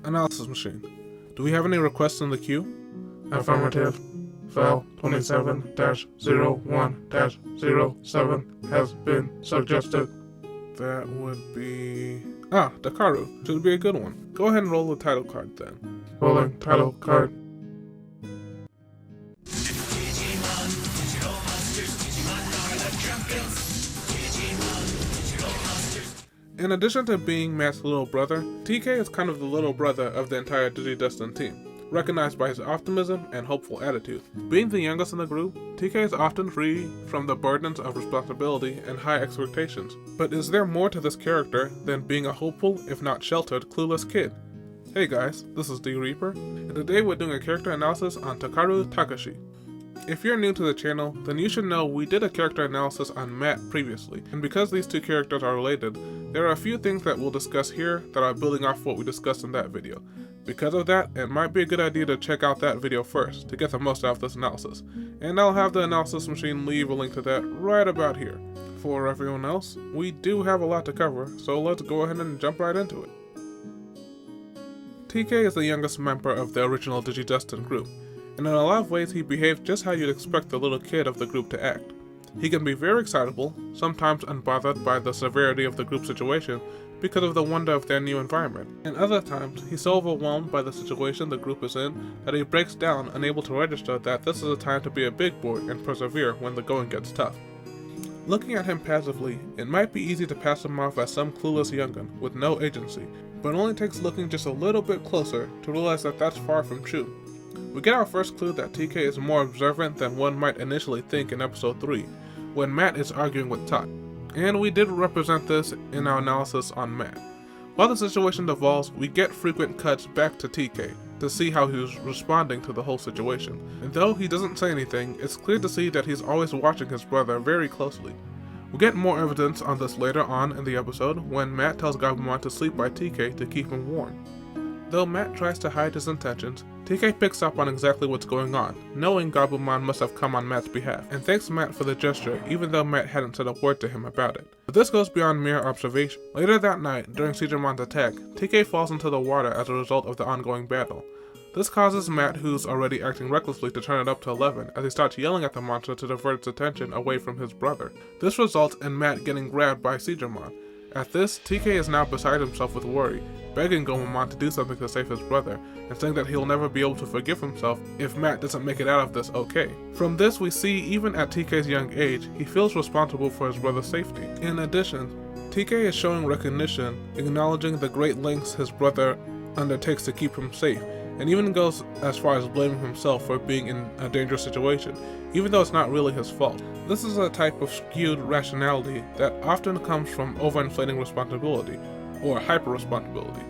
Analysis machine. Do we have any requests in the queue? Affirmative. File 27-01-07 has been suggested. That would be... Takeru. Should be a good one. Go ahead and roll the title card then. Rolling title card. In addition to being Matt's little brother, TK is kind of the little brother of the entire Digi Destined team, recognized by his optimism and hopeful attitude. Being the youngest in the group, TK is often free from the burdens of responsibility and high expectations. But is there more to this character than being a hopeful, if not sheltered, clueless kid? Hey guys, this is D Reaper, and today we're doing a character analysis on Takeru Takashi. If you're new to the channel, then you should know we did a character analysis on Matt previously, and because these two characters are related, there are a few things that we'll discuss here that are building off what we discussed in that video. Because of that, it might be a good idea to check out that video first to get the most out of this analysis, and I'll have the analysis machine leave a link to that right about here. For everyone else, we do have a lot to cover, so let's go ahead and jump right into it. TK is the youngest member of the original Digi Destined group, and in a lot of ways he behaves just how you'd expect the little kid of the group to act. He can be very excitable, sometimes unbothered by the severity of the group situation because of the wonder of their new environment, and other times he's so overwhelmed by the situation the group is in that he breaks down, unable to register that this is a time to be a big boy and persevere when the going gets tough. Looking at him passively, it might be easy to pass him off as some clueless young'un with no agency, but it only takes looking just a little bit closer to realize that that's far from true. We get our first clue that TK is more observant than one might initially think in episode 3, when Matt is arguing with Tot, and we did represent this in our analysis on Matt. While the situation devolves, we get frequent cuts back to TK to see how he's responding to the whole situation, and though he doesn't say anything, it's clear to see that he's always watching his brother very closely. We'll get more evidence on this later on in the episode when Matt tells Gabumon to sleep by TK to keep him warm. Though Matt tries to hide his intentions, TK picks up on exactly what's going on, knowing Gabumon must have come on Matt's behalf, and thanks Matt for the gesture even though Matt hadn't said a word to him about it. But this goes beyond mere observation. Later that night, during Sidemon's attack, TK falls into the water as a result of the ongoing battle. This causes Matt, who's already acting recklessly, to turn it up to 11 as he starts yelling at the monster to divert its attention away from his brother. This results in Matt getting grabbed by Sidramon. At this, TK is now beside himself with worry, begging Gomamon to do something to save his brother, and saying that he'll never be able to forgive himself if Matt doesn't make it out of this okay. From this we see even at TK's young age, he feels responsible for his brother's safety. In addition, TK is showing recognition, acknowledging the great lengths his brother undertakes to keep him safe, and even goes as far as blaming himself for being in a dangerous situation, even though it's not really his fault. This is a type of skewed rationality that often comes from overinflating responsibility, or hyper-responsibility,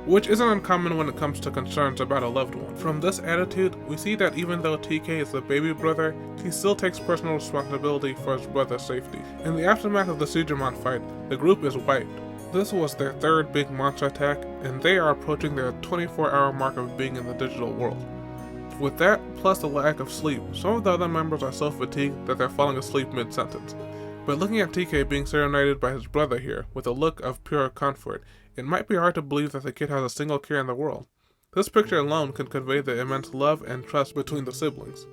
which isn't uncommon when it comes to concerns about a loved one. From this attitude, we see that even though TK is the baby brother, he still takes personal responsibility for his brother's safety. In the aftermath of the Sidramon fight, the group is wiped. This was their third big monster attack, and they are approaching their 24-hour mark of being in the digital world. With that, plus the lack of sleep, some of the other members are so fatigued that they're falling asleep mid-sentence. But looking at TK being serenaded by his brother here, with a look of pure comfort, it might be hard to believe that the kid has a single care in the world. This picture alone can convey the immense love and trust between the siblings.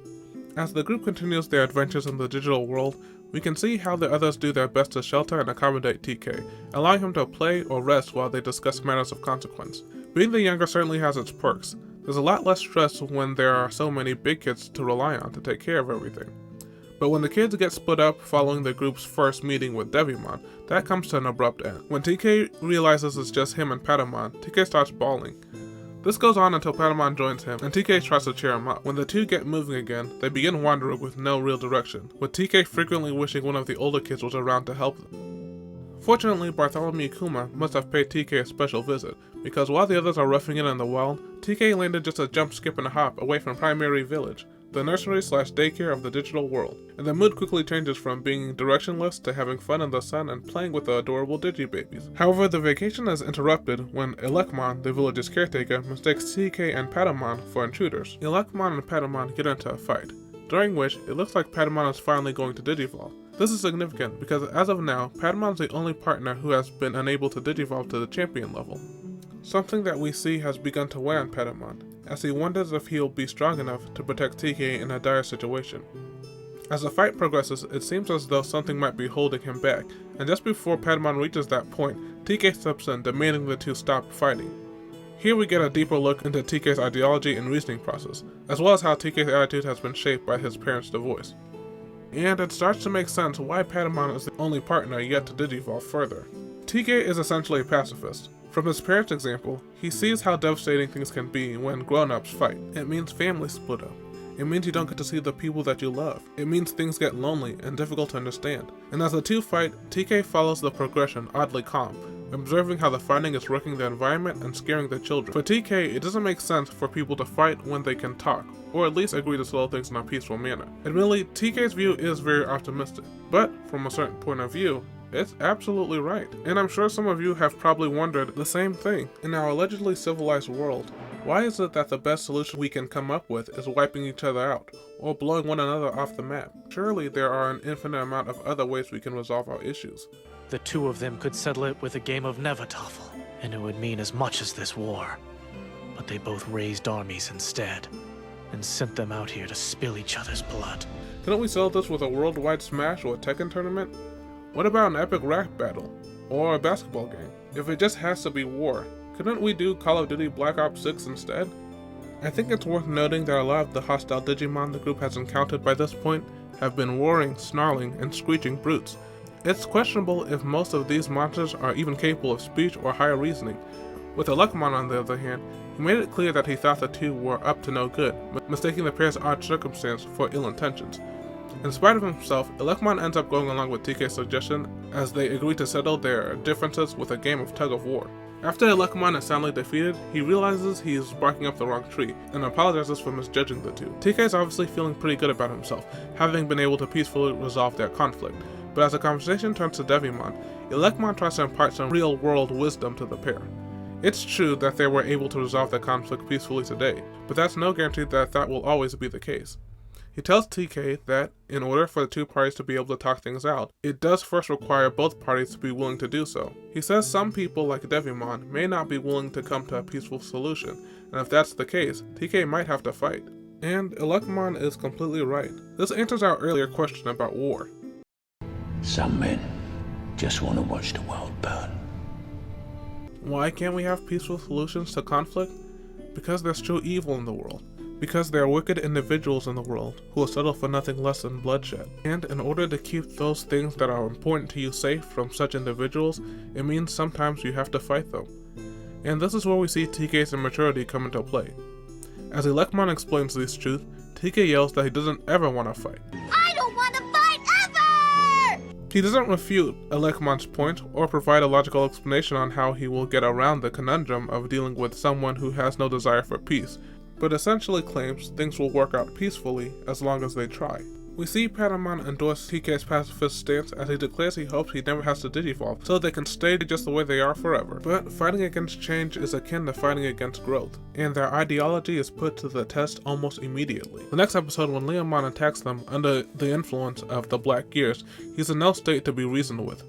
As the group continues their adventures in the digital world, we can see how the others do their best to shelter and accommodate TK, allowing him to play or rest while they discuss matters of consequence. Being the younger certainly has its perks. There's a lot less stress when there are so many big kids to rely on to take care of everything. But when the kids get split up following the group's first meeting with Devimon, that comes to an abrupt end. When TK realizes it's just him and Patamon, TK starts bawling. This goes on until Patamon joins him, and TK tries to cheer him up. When the two get moving again, they begin wandering with no real direction, with TK frequently wishing one of the older kids was around to help them. Fortunately, Bartholomew Kuma must have paid TK a special visit, because while the others are roughing it in the wild, TK landed just a jump, skip, and a hop away from Primary Village, the nursery/daycare of the digital world, and the mood quickly changes from being directionless to having fun in the sun and playing with the adorable Digi babies. However, the vacation is interrupted when Elecmon, the village's caretaker, mistakes TK and Patamon for intruders. Elecmon and Patamon get into a fight, during which it looks like Patamon is finally going to Digivolve. This is significant because as of now, Patamon's the only partner who has been unable to Digivolve to the champion level. Something that we see has begun to weigh on Patamon, as he wonders if he'll be strong enough to protect TK in a dire situation. As the fight progresses, it seems as though something might be holding him back, and just before Patamon reaches that point, TK steps in, demanding the two stop fighting. Here we get a deeper look into TK's ideology and reasoning process, as well as how TK's attitude has been shaped by his parents' divorce. And it starts to make sense why Patamon is the only partner yet to digivolve further. TK is essentially a pacifist. From his parents' example, he sees how devastating things can be when grown-ups fight. It means families split up. It means you don't get to see the people that you love. It means things get lonely and difficult to understand. And as the two fight, TK follows the progression oddly calm, observing how the fighting is wrecking the environment and scaring the children. For TK, it doesn't make sense for people to fight when they can talk, or at least agree to slow things in a peaceful manner. Admittedly, TK's view is very optimistic, but from a certain point of view, it's absolutely right. And I'm sure some of you have probably wondered the same thing. In our allegedly civilized world, why is it that the best solution we can come up with is wiping each other out, or blowing one another off the map? Surely there are an infinite amount of other ways we can resolve our issues. The two of them could settle it with a game of Nevertoffel, and it would mean as much as this war. But they both raised armies instead, and sent them out here to spill each other's blood. Couldn't we settle this with a worldwide Smash or a Tekken tournament? What about an epic rap battle? Or a basketball game? If it just has to be war, couldn't we do Call of Duty Black Ops 6 instead? I think it's worth noting that a lot of the hostile Digimon the group has encountered by this point have been roaring, snarling, and screeching brutes. It's questionable if most of these monsters are even capable of speech or higher reasoning. With Electromon, on the other hand, he made it clear that he thought the two were up to no good, mistaking the pair's odd circumstance for ill intentions. In spite of himself, Electromon ends up going along with TK's suggestion as they agree to settle their differences with a game of tug-of-war. After Electromon is soundly defeated, he realizes he is barking up the wrong tree and apologizes for misjudging the two. TK is obviously feeling pretty good about himself, having been able to peacefully resolve their conflict. But as the conversation turns to Devimon, Electromon tries to impart some real-world wisdom to the pair. It's true that they were able to resolve their conflict peacefully today, but that's no guarantee that that will always be the case. He tells TK that, in order for the two parties to be able to talk things out, it does first require both parties to be willing to do so. He says some people, like Devimon, may not be willing to come to a peaceful solution, and if that's the case, TK might have to fight. And Electromon is completely right. This answers our earlier question about war. Some men just want to watch the world burn. Why can't we have peaceful solutions to conflict? Because there's true evil in the world. Because there are wicked individuals in the world who will settle for nothing less than bloodshed. And in order to keep those things that are important to you safe from such individuals, it means sometimes you have to fight them. And this is where we see TK's immaturity come into play. As Electromon explains this truth, TK yells that he doesn't ever want to fight. I don't want to fight ever! He doesn't refute Electromon's point or provide a logical explanation on how he will get around the conundrum of dealing with someone who has no desire for peace, but essentially claims things will work out peacefully as long as they try. We see Patamon endorse TK's pacifist stance as he declares he hopes he never has to digivolve, so they can stay just the way they are forever. But fighting against change is akin to fighting against growth, and their ideology is put to the test almost immediately. The next episode, when Leomon attacks them under the influence of the Black Gears, he's in no state to be reasoned with.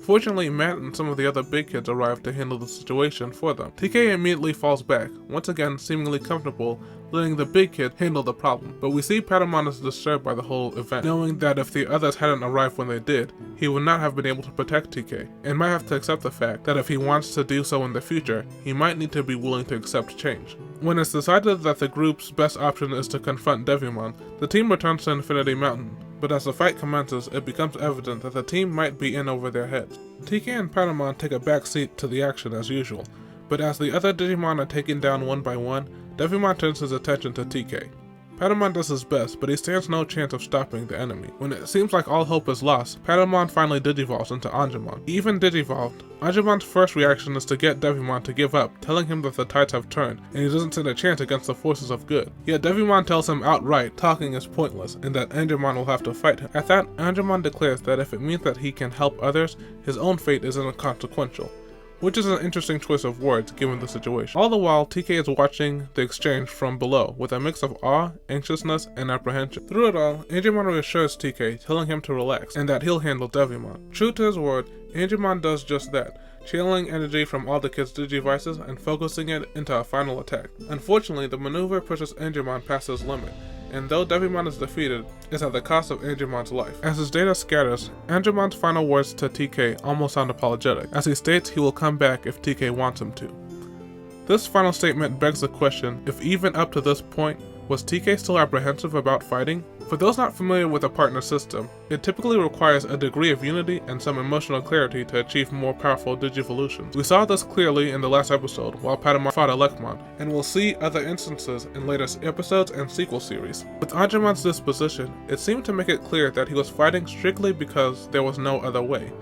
Fortunately, Matt and some of the other big kids arrive to handle the situation for them. TK immediately falls back, once again seemingly comfortable, letting the big kid handle the problem. But we see Patamon is disturbed by the whole event, knowing that if the others hadn't arrived when they did, he would not have been able to protect TK, and might have to accept the fact that if he wants to do so in the future, he might need to be willing to accept change. When it's decided that the group's best option is to confront Devimon, the team returns to Infinity Mountain. But as the fight commences, it becomes evident that the team might be in over their heads. TK and Patamon take a back seat to the action as usual, but as the other Digimon are taken down one by one, Devimon turns his attention to TK. Patamon does his best, but he stands no chance of stopping the enemy. When it seems like all hope is lost, Patamon finally digivolves into Angemon. Even digivolved, Angemon's first reaction is to get Devimon to give up, telling him that the tides have turned, and he doesn't stand a chance against the forces of good. Yet Devimon tells him outright talking is pointless, and that Angemon will have to fight him. At that, Angemon declares that if it means that he can help others, his own fate is inconsequential, which is an interesting choice of words given the situation. All the while, TK is watching the exchange from below with a mix of awe, anxiousness, and apprehension. Through it all, Angemon reassures TK, telling him to relax and that he'll handle Devimon. True to his word, Angemon does just that, channeling energy from all the kids' Digivices and focusing it into a final attack. Unfortunately, the maneuver pushes Angemon past his limit, and though Devimon is defeated, it's at the cost of Angemon's life. As his data scatters, Angemon's final words to TK almost sound apologetic, as he states he will come back if TK wants him to. This final statement begs the question if even up to this point, was TK still apprehensive about fighting? For those not familiar with a partner system, it typically requires a degree of unity and some emotional clarity to achieve more powerful Digivolutions. We saw this clearly in the last episode while Patamon fought Elecmon, and we'll see other instances in later episodes and sequel series. With Angemon's disposition, it seemed to make it clear that he was fighting strictly because there was no other way.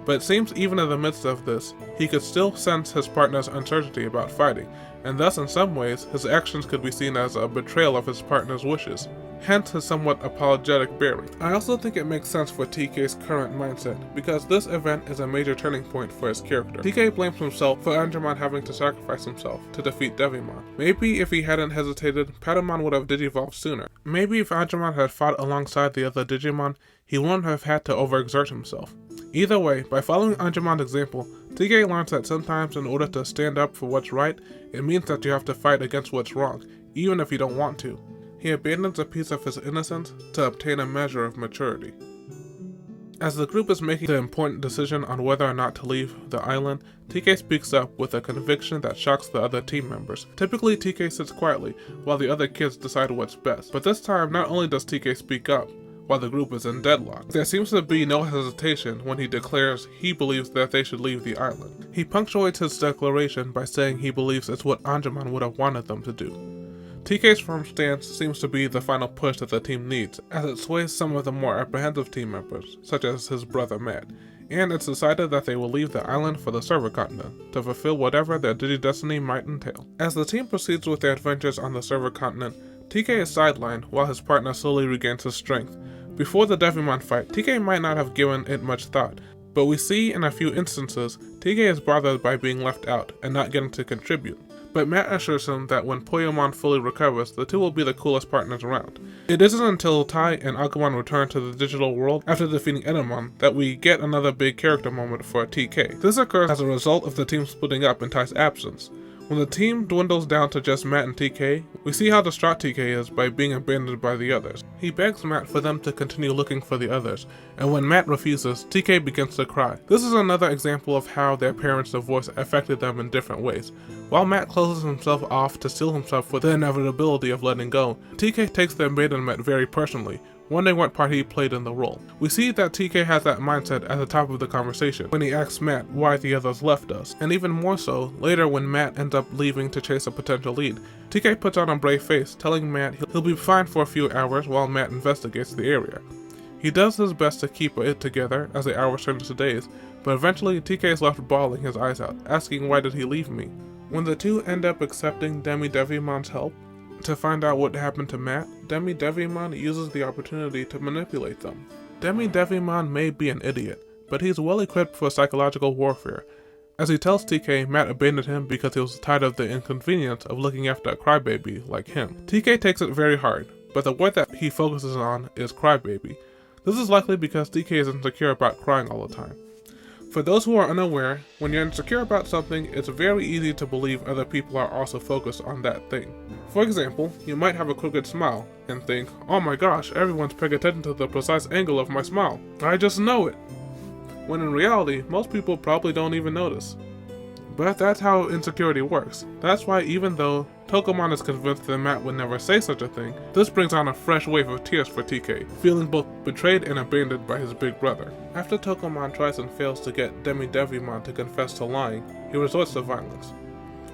But it seems even in the midst of this, he could still sense his partner's uncertainty about fighting, and thus in some ways, his actions could be seen as a betrayal of his partner's wishes, hence his somewhat apologetic bearing. I also think it makes sense for TK's current mindset, because this event is a major turning point for his character. TK blames himself for Angemon having to sacrifice himself to defeat Devimon. Maybe if he hadn't hesitated, Patamon would have Digivolved sooner. Maybe if Angemon had fought alongside the other Digimon, he wouldn't have had to overexert himself. Either way, by following Angemon's example, TK learns that sometimes in order to stand up for what's right, it means that you have to fight against what's wrong, even if you don't want to. He abandons a piece of his innocence to obtain a measure of maturity. As the group is making the important decision on whether or not to leave the island, TK speaks up with a conviction that shocks the other team members. Typically, TK sits quietly while the other kids decide what's best, but this time not only does TK speak up, while the group is in deadlock, there seems to be no hesitation when he declares he believes that they should leave the island. He punctuates his declaration by saying he believes it's what Angemon would have wanted them to do. TK's firm stance seems to be the final push that the team needs, as it sways some of the more apprehensive team members, such as his brother Matt, and it's decided that they will leave the island for the server continent, to fulfill whatever their Digi-Destiny might entail. As the team proceeds with their adventures on the server continent, TK is sidelined while his partner slowly regains his strength. Before the Devimon fight, TK might not have given it much thought, but we see in a few instances, TK is bothered by being left out and not getting to contribute. But Matt assures him that when Puppetmon fully recovers, the two will be the coolest partners around. It isn't until Tai and Agumon return to the digital world after defeating Edamon that we get another big character moment for TK. This occurs as a result of the team splitting up in Tai's absence. When the team dwindles down to just Matt and TK, we see how distraught TK is by being abandoned by the others. He begs Matt for them to continue looking for the others, and when Matt refuses, TK begins to cry. This is another example of how their parents' divorce affected them in different ways. While Matt closes himself off to steel himself with the inevitability of letting go, TK takes the abandonment very personally, wondering what part he played in the role. We see that TK has that mindset at the top of the conversation when he asks Matt why the others left us, and even more so later when Matt ends up leaving to chase a potential lead. TK puts on a brave face, telling Matt he'll be fine for a few hours while Matt investigates the area. He does his best to keep it together as the hours turn into days, but eventually TK is left bawling his eyes out, asking why did he leave me. When the two end up accepting Devimon's help to find out what happened to Matt, Devimon uses the opportunity to manipulate them. Devimon may be an idiot, but he's well equipped for psychological warfare. As he tells TK Matt abandoned him because he was tired of the inconvenience of looking after a crybaby like him. TK takes it very hard, but the word that he focuses on is crybaby. This is likely because TK is insecure about crying all the time. For those who are unaware, when you're insecure about something, it's very easy to believe other people are also focused on that thing. For example, you might have a crooked smile and think, oh my gosh, everyone's paying attention to the precise angle of my smile. I just know it. When in reality, most people probably don't even notice. But that's how insecurity works. That's why even though Tokomon is convinced that Matt would never say such a thing, this brings on a fresh wave of tears for TK, feeling both betrayed and abandoned by his big brother. After Tokomon tries and fails to get Devimon to confess to lying, he resorts to violence,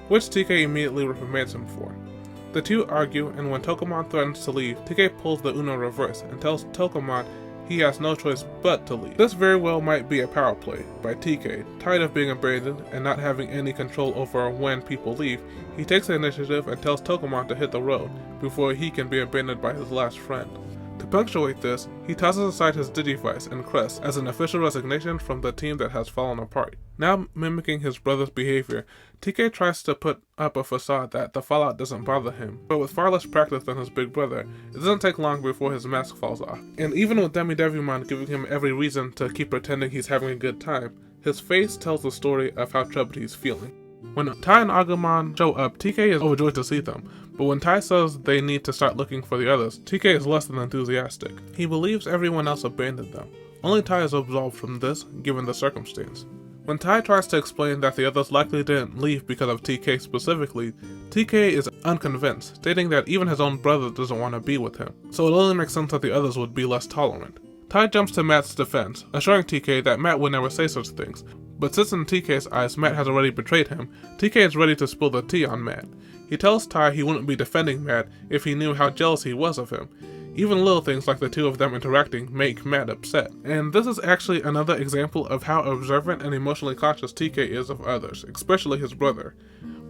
which TK immediately reprimands him for. The two argue, and when Tokomon threatens to leave, TK pulls the Uno reverse and tells Tokomon he has no choice but to leave. This very well might be a power play by TK. Tired of being abandoned and not having any control over when people leave, he takes the initiative and tells Tokomon to hit the road before he can be abandoned by his last friend. To punctuate this, he tosses aside his Digivice and crest as an official resignation from the team that has fallen apart. Now mimicking his brother's behavior, TK tries to put up a facade that the fallout doesn't bother him, but with far less practice than his big brother, it doesn't take long before his mask falls off. And even with Devimon giving him every reason to keep pretending he's having a good time, His face tells the story of how troubled he's feeling. When Tai and Agumon show up, TK is overjoyed to see them, but when Tai says they need to start looking for the others, TK is less than enthusiastic. He believes everyone else abandoned them. Only Tai is absolved from this, given the circumstance. When Tai tries to explain that the others likely didn't leave because of TK specifically, TK is unconvinced, stating that even his own brother doesn't want to be with him, so it only makes sense that the others would be less tolerant. Tai jumps to Matt's defense, assuring TK that Matt would never say such things, but since in TK's eyes Matt has already betrayed him, TK is ready to spill the tea on Matt. He tells Tai he wouldn't be defending Matt if he knew how jealous he was of him. Even little things like the two of them interacting make Matt upset. And this is actually another example of how observant and emotionally conscious TK is of others, especially his brother.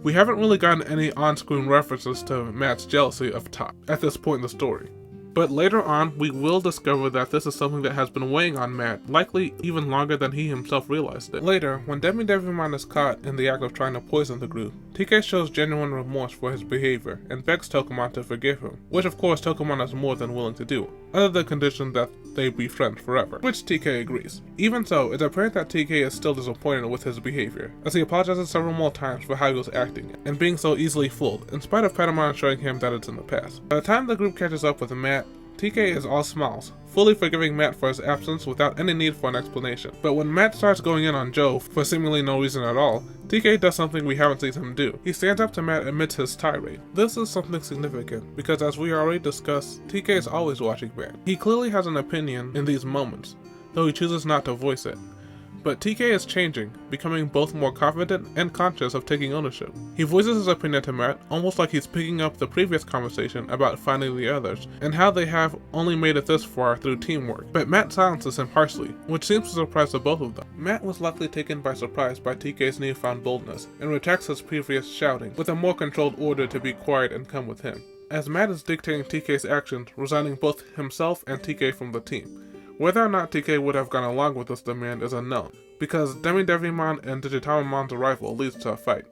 We haven't really gotten any on-screen references to Matt's jealousy of Tai at this point in the story. But later on, we will discover that this is something that has been weighing on Matt, likely even longer than he himself realized it. Later, when Devimon is caught in the act of trying to poison the group, TK shows genuine remorse for his behavior and begs Tokumon to forgive him, which of course Tokumon is more than willing to do, under the condition that they be friends forever, which TK agrees. Even so, it's apparent that TK is still disappointed with his behavior, as he apologizes several more times for how he was acting, and being so easily fooled, in spite of Patamon showing him that it's in the past. By the time the group catches up with Matt, TK is all smiles, fully forgiving Matt for his absence without any need for an explanation. But when Matt starts going in on Joe for seemingly no reason at all, TK does something we haven't seen him do. He stands up to Matt amidst his tirade. This is something significant, because as we already discussed, TK is always watching Matt. He clearly has an opinion in these moments, though he chooses not to voice it. But TK is changing, becoming both more confident and conscious of taking ownership. He voices his opinion to Matt, almost like he's picking up the previous conversation about finding the others, and how they have only made it this far through teamwork. But Matt silences him harshly, which seems to surprise the both of them. Matt was likely taken by surprise by TK's newfound boldness, and retracts his previous shouting, with a more controlled order to be quiet and come with him, as Matt is dictating TK's actions, resigning both himself and TK from the team. Whether or not TK would have gone along with this demand is unknown, because Devimon and Digitamon's arrival leads to a fight.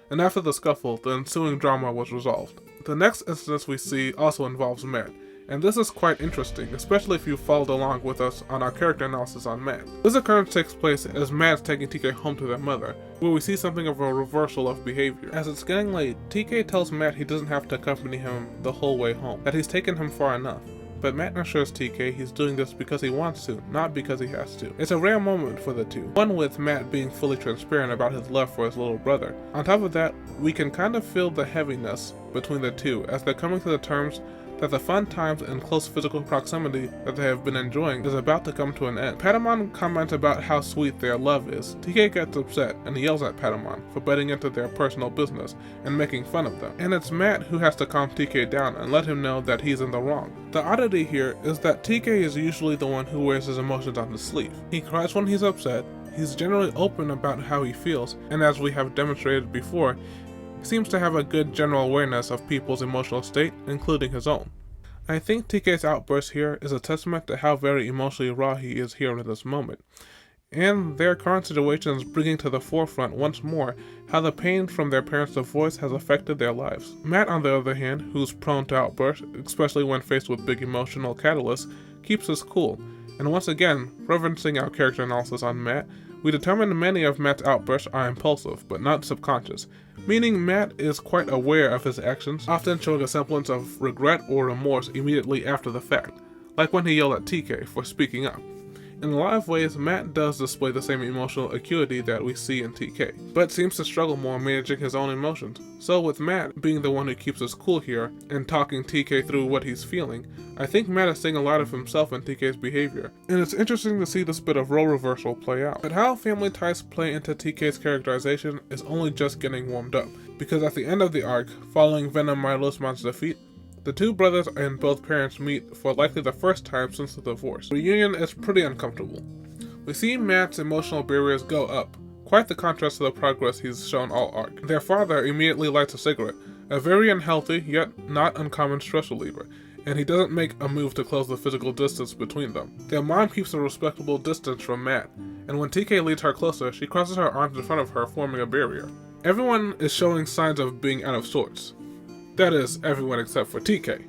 And after the scuffle, the ensuing drama was resolved. The next instance we see also involves Matt, and this is quite interesting, especially if you followed along with us on our character analysis on Matt. This occurrence takes place as Matt's taking TK home to their mother, where we see something of a reversal of behavior. As it's getting late, TK tells Matt he doesn't have to accompany him the whole way home, that he's taken him far enough. But Matt assures TK he's doing this because he wants to, not because he has to. It's a rare moment for the two, one with Matt being fully transparent about his love for his little brother. On top of that, we can kind of feel the heaviness between the two as they're coming to the terms that the fun times and close physical proximity that they have been enjoying is about to come to an end. Patamon comments about how sweet their love is. TK gets upset and yells at Patamon for butting into their personal business and making fun of them. And it's Matt who has to calm TK down and let him know that he's in the wrong. The oddity here is that TK is usually the one who wears his emotions on his sleeve. He cries when he's upset, he's generally open about how he feels, and as we have demonstrated before, seems to have a good general awareness of people's emotional state, including his own. I think TK's outburst here is a testament to how very emotionally raw he is here in this moment, and their current situations bringing to the forefront once more how the pain from their parents' divorce has affected their lives. Matt, on the other hand, who's prone to outbursts, especially when faced with big emotional catalysts, keeps his cool, and once again, referencing our character analysis on Matt, we determined many of Matt's outbursts are impulsive, but not subconscious, meaning Matt is quite aware of his actions, often showing a semblance of regret or remorse immediately after the fact, like when he yelled at TK for speaking up. In a lot of ways, Matt does display the same emotional acuity that we see in TK, but seems to struggle more managing his own emotions. So with Matt being the one who keeps us cool here, and talking TK through what he's feeling, I think Matt is seeing a lot of himself in TK's behavior, and it's interesting to see this bit of role reversal play out. But how family ties play into TK's characterization is only just getting warmed up, because at the end of the arc, following Venom Myelosmon's defeat, the two brothers and both parents meet for likely the first time since the divorce. The reunion is pretty uncomfortable. We see Matt's emotional barriers go up, quite the contrast to the progress he's shown all arc. Their father immediately lights a cigarette, a very unhealthy yet not uncommon stress reliever, and he doesn't make a move to close the physical distance between them. Their mom keeps a respectable distance from Matt, and when TK leads her closer, she crosses her arms in front of her, forming a barrier. Everyone is showing signs of being out of sorts. That is, everyone except for TK.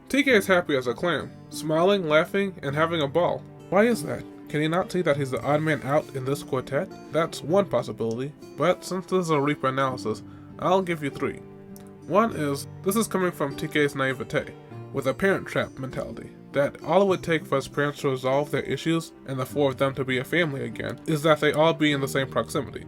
TK is happy as a clam, smiling, laughing, and having a ball. Why is that? Can he not see that he's the odd man out in this quartet? That's one possibility, but since this is a Reaper analysis, I'll give you 3. One is, this is coming from TK's naivete, with a parent trap mentality, that all it would take for his parents to resolve their issues and the 4 of them to be a family again is that they all be in the same proximity.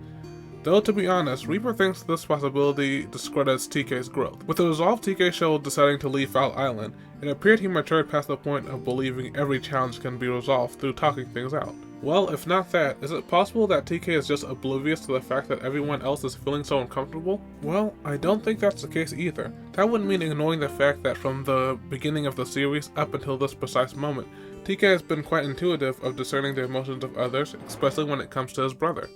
Though to be honest, Reaper thinks this possibility discredits TK's growth. With the resolve TK showed deciding to leave Foul Island, it appeared he matured past the point of believing every challenge can be resolved through talking things out. Well, if not that, is it possible that TK is just oblivious to the fact that everyone else is feeling so uncomfortable? Well, I don't think that's the case either. That would mean ignoring the fact that from the beginning of the series up until this precise moment, TK has been quite intuitive of discerning the emotions of others, especially when it comes to his brother.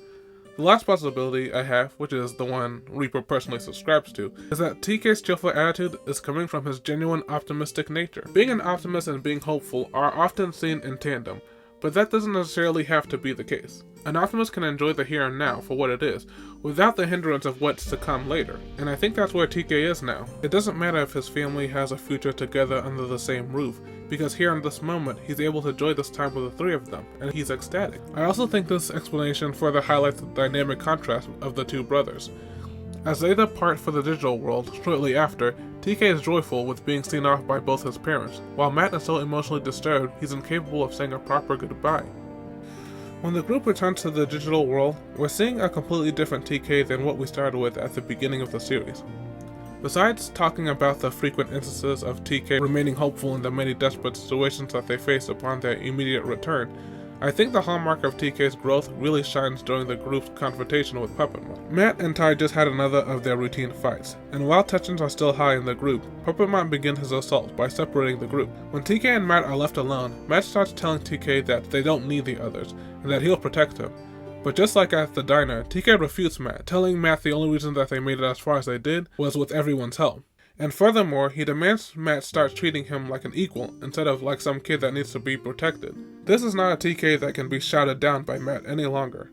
The last possibility I have, which is the one Reaper personally subscribes to, is that TK's cheerful attitude is coming from his genuine optimistic nature. Being an optimist and being hopeful are often seen in tandem, but that doesn't necessarily have to be the case. An optimist can enjoy the here and now for what it is, without the hindrance of what's to come later, and I think that's where TK is now. It doesn't matter if his family has a future together under the same roof, because here in this moment, he's able to enjoy this time with the 3 of them, and he's ecstatic. I also think this explanation further highlights the dynamic contrast of the 2 brothers. As they depart for the digital world shortly after, TK is joyful with being seen off by both his parents, while Matt is so emotionally disturbed he's incapable of saying a proper goodbye. When the group returns to the digital world, we're seeing a completely different TK than what we started with at the beginning of the series. Besides talking about the frequent instances of TK remaining hopeful in the many desperate situations that they face upon their immediate return, I think the hallmark of TK's growth really shines during the group's confrontation with Puppetmon. Matt and Tai just had another of their routine fights, and while tensions are still high in the group, Puppetmon begins his assault by separating the group. When TK and Matt are left alone, Matt starts telling TK that they don't need the others, and that he'll protect him. But just like at the diner, TK refutes Matt, telling Matt the only reason that they made it as far as they did was with everyone's help. And furthermore, he demands Matt start treating him like an equal, instead of like some kid that needs to be protected. This is not a TK that can be shouted down by Matt any longer.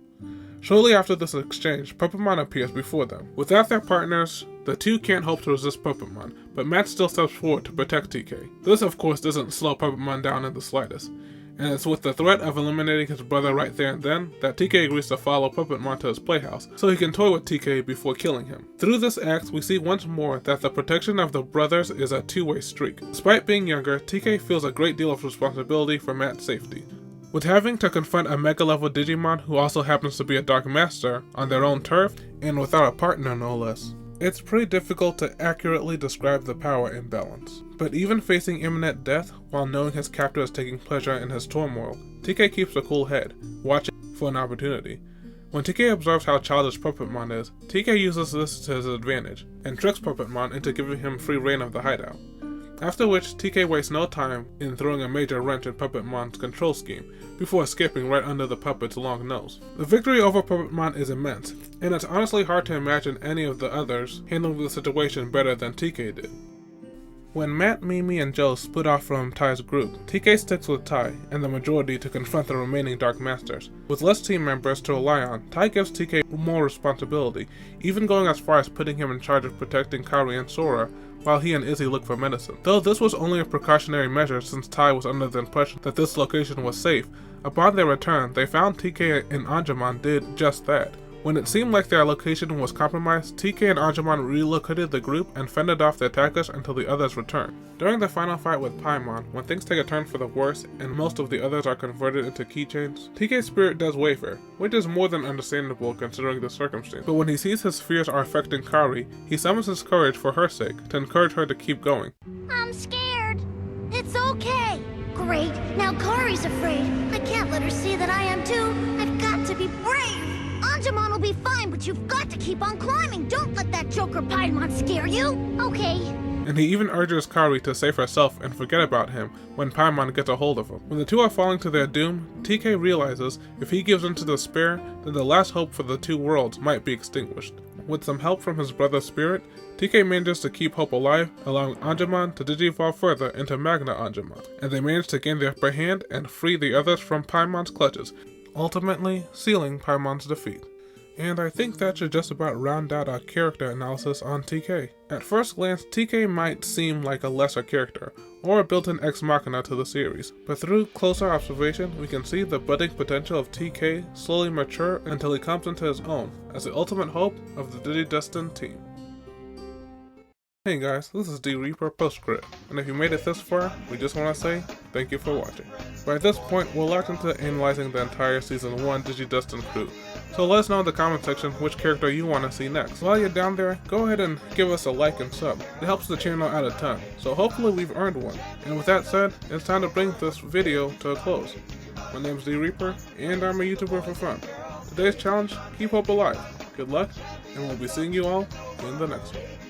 Shortly after this exchange, Puppetmon appears before them. Without their partners, the 2 can't hope to resist Puppetmon, but Matt still steps forward to protect TK. This of course doesn't slow Puppetmon down in the slightest, and it's with the threat of eliminating his brother right there and then that TK agrees to follow Puppetmon to his playhouse so he can toy with TK before killing him. Through this act, we see once more that the protection of the brothers is a 2-way streak. Despite being younger, TK feels a great deal of responsibility for Matt's safety. With having to confront a mega-level Digimon who also happens to be a Dark Master on their own turf, and without a partner no less, it's pretty difficult to accurately describe the power imbalance. But even facing imminent death while knowing his captor is taking pleasure in his turmoil, TK keeps a cool head, watching for an opportunity. When TK observes how childish Puppetmon is, TK uses this to his advantage, and tricks Puppetmon into giving him free reign of the hideout. After which, TK wastes no time in throwing a major wrench in Puppetmon's control scheme, before escaping right under the puppet's long nose. The victory over Puppetmon is immense, and it's honestly hard to imagine any of the others handling the situation better than TK did. When Matt, Mimi, and Joe split off from Tai's group, TK sticks with Tai and the majority to confront the remaining Dark Masters. With less team members to rely on, Tai gives TK more responsibility, even going as far as putting him in charge of protecting Kaori and Sora, while he and Izzy look for medicine. Though this was only a precautionary measure since Tai was under the impression that this location was safe, upon their return, they found TK and Angemon did just that. When it seemed like their location was compromised, TK and Angemon relocated the group and fended off the attackers until the others returned. During the final fight with Paimon, when things take a turn for the worse and most of the others are converted into keychains, TK's spirit does waver, which is more than understandable considering the circumstance. But when he sees his fears are affecting Kaori, he summons his courage for her sake, to encourage her to keep going. I'm scared. It's okay. Great, now Kari's afraid. I can't let her see that I am too. I've got to be brave. Angemon will be fine, but you've got to keep on climbing. Don't let that Joker Paimon scare you. Okay. And he even urges Kaori to save herself and forget about him when Paimon gets a hold of him. When the two are falling to their doom, TK realizes if he gives in to despair, then the last hope for the 2 worlds might be extinguished. With some help from his brother's spirit, TK manages to keep hope alive, allowing Angemon to digivolve further into Magna Angemon, and they manage to gain the upper hand and free the others from Paimon's clutches, ultimately sealing Paimon's defeat. And I think that should just about round out our character analysis on TK. At first glance, TK might seem like a lesser character, or a built-in ex machina to the series, but through closer observation, we can see the budding potential of TK slowly mature until he comes into his own as the ultimate hope of the Digi Destined team. Hey guys, this is D Reaper Postscript, and if you made it this far, we just want to say thank you for watching. By this point, we're locked into analyzing the entire Season 1 Digi Destined crew, so let us know in the comment section which character you want to see next. While you're down there, go ahead and give us a like and sub. It helps the channel out a ton, so hopefully we've earned one. And with that said, it's time to bring this video to a close. My name's D Reaper, and I'm a YouTuber for fun. Today's challenge, keep hope alive. Good luck, and we'll be seeing you all in the next one.